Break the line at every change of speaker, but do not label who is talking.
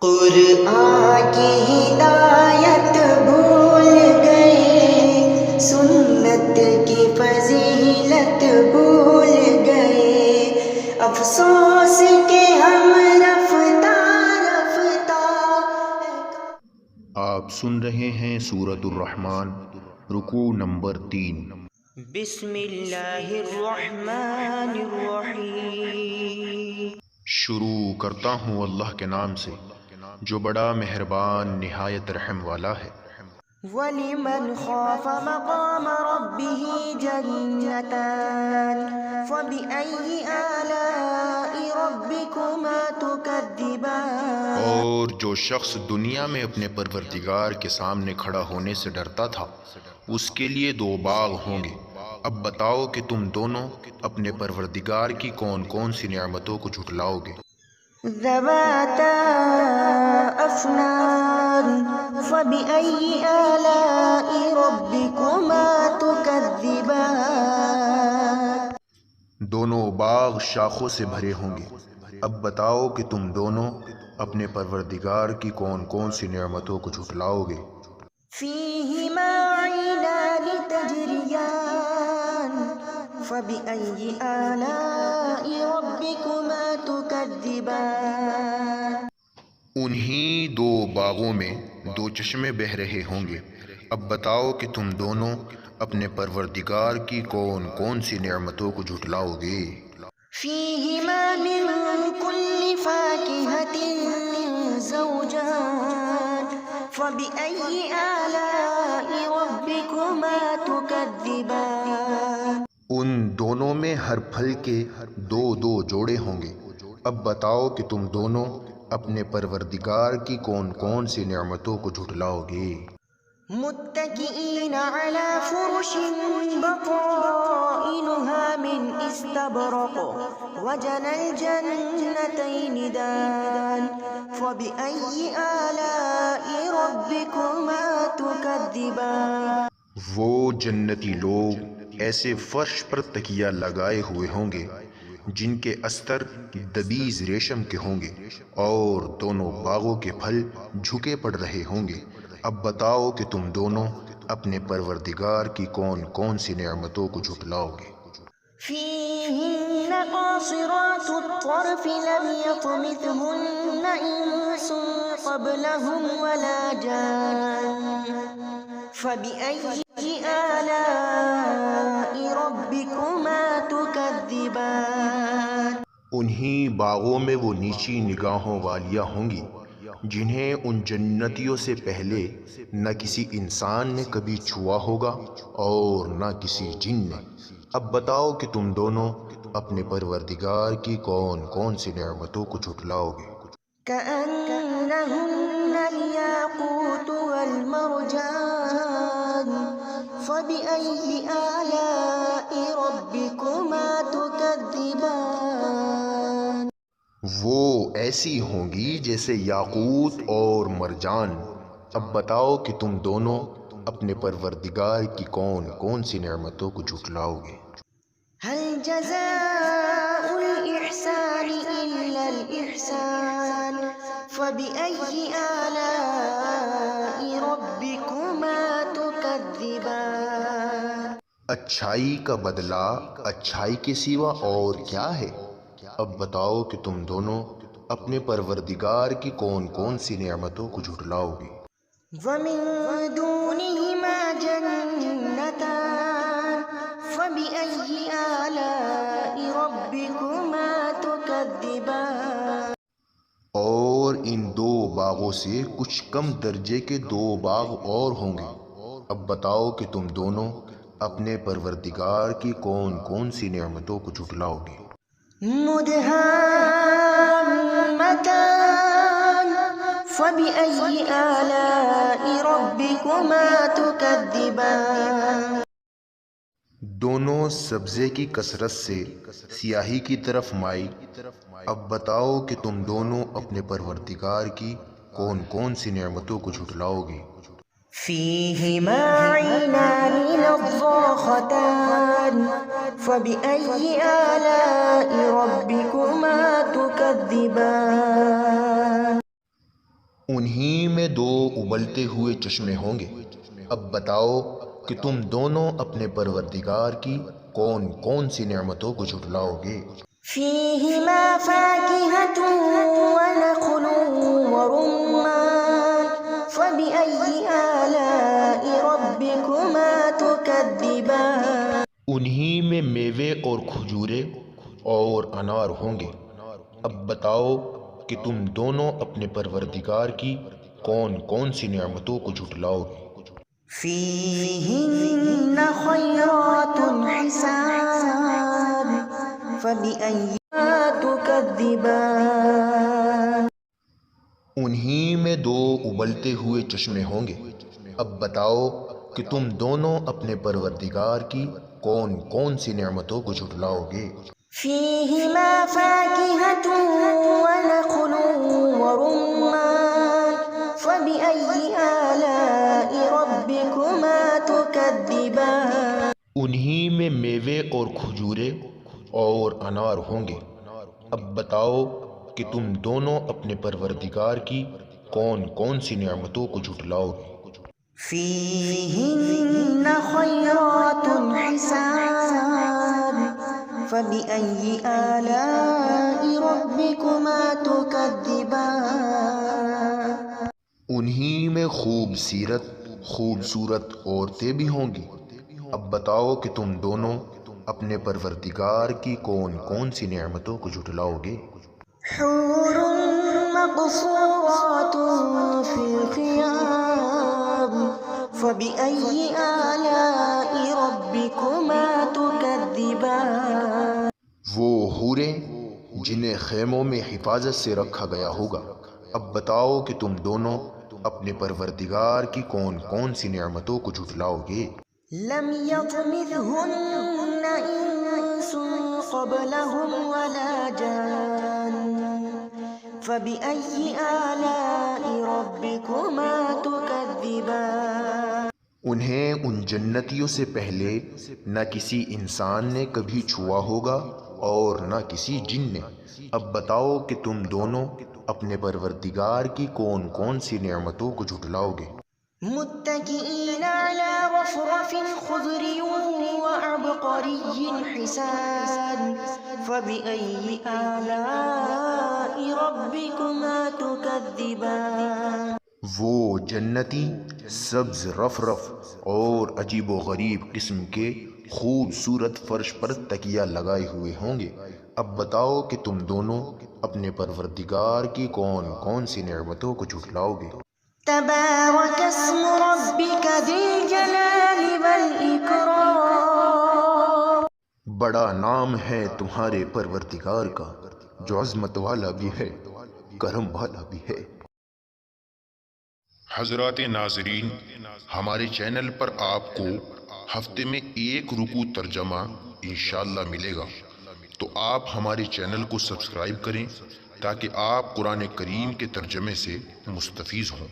قرآن کی ہدایت بھول گئے، سنت کی فضیلت بھول گئے، افسوس کہ ہم رفتہ رفتہ۔
آپ سن رہے ہیں سورۃ الرحمن، رکوع نمبر 3۔
بسم اللہ الرحمن الرحیم۔
شروع کرتا ہوں اللہ کے نام سے جو بڑا مہربان نہایت رحم والا ہے۔
وَلِمَنْ خَافَ مَقَامَ رَبِّهِ جَنَّتَانِ فَبِأَيِّ آلَاءِ رَبِّكُمَا تُكَذِّبَانِ۔
اور جو شخص دنیا میں اپنے پروردگار کے سامنے کھڑا ہونے سے ڈرتا تھا اس کے لیے 2 باغ ہوں گے۔ اب بتاؤ کہ تم دونوں اپنے پروردگار کی کون کون سی نعمتوں کو جھٹلاؤ گے؟
ذَوَاتَا أَفْنَانٍ فَبِأَيِّ آلَاءِ رَبِّكُمَا تُكَذِّبَانِ۔
دونوں باغ شاخوں سے بھرے ہوں گے۔ اب بتاؤ کہ تم دونوں اپنے پروردگار کی کون کون سی نعمتوں کو جھٹلاؤ گے؟
فِيهِمَا عَيْنَانِ تَجْرِيَانِ فَبِأَيِّ آلَاءِ رَبِّكُمَا تُكَذِّبَانِ۔
انہی 2 باغوں میں 2 چشمے بہہ رہے ہوں گے۔ اب بتاؤ کہ تم دونوں اپنے پروردگار کی کون کون سی نعمتوں کو جھٹلاؤ گے؟
فِيهِمَا مِن كُلِّ فَاكِهَةٍ زَوْجَانِ فَبِأَيِّ آلَاءِ رَبِّكُمَا تُكَذِّبَانِ۔
ان دونوں میں ہر پھل کے 2 جوڑے ہوں گے۔ اب بتاؤ کہ تم دونوں اپنے پروردگار کی کون کون سی نعمتوں کو جھٹلاؤ گے؟
متكئين على فرش بطائنها من استبرق وجنى الجنتين دان فبأي آلاء ربكما تكذبان۔
وہ جنتی لوگ ایسے فرش پر تکیہ لگائے ہوئے ہوں گے جن کے استر دبیز ریشم کے ہوں گے، اور دونوں باغوں کے پھل جھکے پڑ رہے ہوں گے۔ اب بتاؤ کہ تم دونوں اپنے پروردگار کی کون کون سی نعمتوں کو جھٹلاؤ گے؟
فِيهِنَّ قَاصِرَاتُ الطَّرْفِ لَمْ يَطْمِثْهُنَّ إِنسٌ قَبْلَهُمْ وَلَا جَانٌّ فَبِأَيِّ آلَاءِ رَبِّكُمَا تُكَذِّبَانِ۔
انہی باغوں میں وہ نیچی نگاہوں والیاں ہوں گی جنہیں ان جنتیوں سے پہلے نہ کسی انسان نے کبھی چھوا ہوگا اور نہ کسی جن نے۔ اب بتاؤ کہ تم دونوں اپنے پروردگار کی کون کون سی نعمتوں کو جھٹلاؤ گے؟
كأنهن الياقوت والمرجان فبأي آلاء ربكما تكذبان۔
وہ ایسی ہوں گی جیسے یاقوت اور مرجان۔ اب بتاؤ کہ تم دونوں اپنے پروردگار کی کون کون سی نعمتوں کو جھٹلاؤ گے؟
هل جزاء الإحسان إلا الإحسان فبأي آلاء ربكما تكذبان۔
اچھائی کا بدلہ اچھائی کے سوا اور کیا ہے؟ اب بتاؤ کہ تم دونوں اپنے پروردگار کی کون کون سی نعمتوں کو جھٹلاؤ گے؟
وَمِن دُونِهِمَا جَنَّتَانِ فَبِأَيِّ آلَاءِ رَبِّكُمَا تُكَذِّبَانِ۔
اور ان 2 باغوں سے کچھ کم درجے کے 2 باغ اور ہوں گے۔ اب بتاؤ کہ تم دونوں اپنے پروردگار کی کون کون سی نعمتوں کو جھٹلاؤ گے؟
مُدْهَامَّتَانِ فَبِأَيِّ آلَاءِ رَبِّكُمَا تُكَذِّبَانِ۔
دونوں سبزے کی کثرت سے سیاہی کی طرف مائل۔ اب بتاؤ کہ تم دونوں اپنے پروردگار کی کون کون سی نعمتوں کو جھٹلاؤ گے؟
فِيهِمَا عَيْنَانِ نَضَّاخَتَانِ فَبِأَيِّ آلَاءِ رَبِّكُمَا تُكَذِّبَانِ۔
انہی میں دو ابلتے ہوئے چشمے ہوں گے۔ اب بتاؤ کہ تم دونوں اپنے پروردگار کی کون کون سی نعمتوں کو جھٹلاؤ گے؟
فیہما فاکہۃ ونخل ورمان فبأی آلاء ربکما تکذبان۔
انہی میں میوے اور کھجورے اور انار ہوں گے۔ اب بتاؤ کہ تم دونوں اپنے پروردگار کی کون کون سی نعمتوں کو جھٹلاؤ گے؟
فیہن خیرات حسان فبأی تکذبان۔
انہی میں دو ابلتے ہوئے چشمے ہوں گے۔ اب بتاؤ کہ تم دونوں اپنے پروردگار کی کون کون سی نعمتوں کو جھٹلاؤ گے؟
فیہما فاکہۃ ونخل ورمان فبأی آلاء ربکما تکذبان۔
انہی میں میوے اور کھجورے اور انار ہوں گے۔ اب بتاؤ کہ تم دونوں اپنے پروردگار کی کون کون سی نعمتوں کو جھٹلاؤ گے؟
فیہن خیرات حسان فبأی آلاء ربکما تکذبان۔
انہی میں خوبصورت عورتیں بھی ہوں گی۔ اب بتاؤ کہ تم دونوں اپنے پروردگار کی کون کون سی نعمتوں کو جھٹلاؤ گے؟
حور مقصورات فی الخیام فبأی آلاء ربکما تکذبان۔
وہ حوریں جنہیں خیموں میں حفاظت سے رکھا گیا ہوگا۔ اب بتاؤ کہ تم دونوں اپنے پروردگار کی کون کون سی نعمتوں کو جھٹلاؤ گے؟
لم یطمثہن انس قبلہم ولا جان فبأی آلاء ربکما تکذبان۔
انہیں ان جنتیوں سے پہلے نہ کسی انسان نے کبھی چھوا ہوگا اور نہ کسی جن نے۔ اب بتاؤ کہ تم دونوں اپنے پروردگار کی کون کون سی نعمتوں کو جھٹلاؤ گے؟
متکئین علی رفرف خضر وعبقری حسان فبأی آلاء ربکما تکذبان۔
وہ جنتی سبز رف اور عجیب و غریب قسم کے خوبصورت فرش پر تکیہ لگائے ہوئے ہوں گے۔ اب بتاؤ کہ تم دونوں اپنے پروردگار کی کون کون سی نعمتوں کو جھٹلاؤ گے؟
تبارک اسم ربک ذی الجلال والاکرام۔
بڑا نام ہے تمہارے پروردگار کا جو عظمت والا بھی ہے، کرم والا بھی ہے۔ حضرات ناظرین، ہمارے چینل پر آپ کو ہفتے میں ایک رکوع ترجمہ انشاءاللہ ملے گا، تو آپ ہمارے چینل کو سبسکرائب کریں تاکہ آپ قرآن کریم کے ترجمے سے مستفیض ہوں۔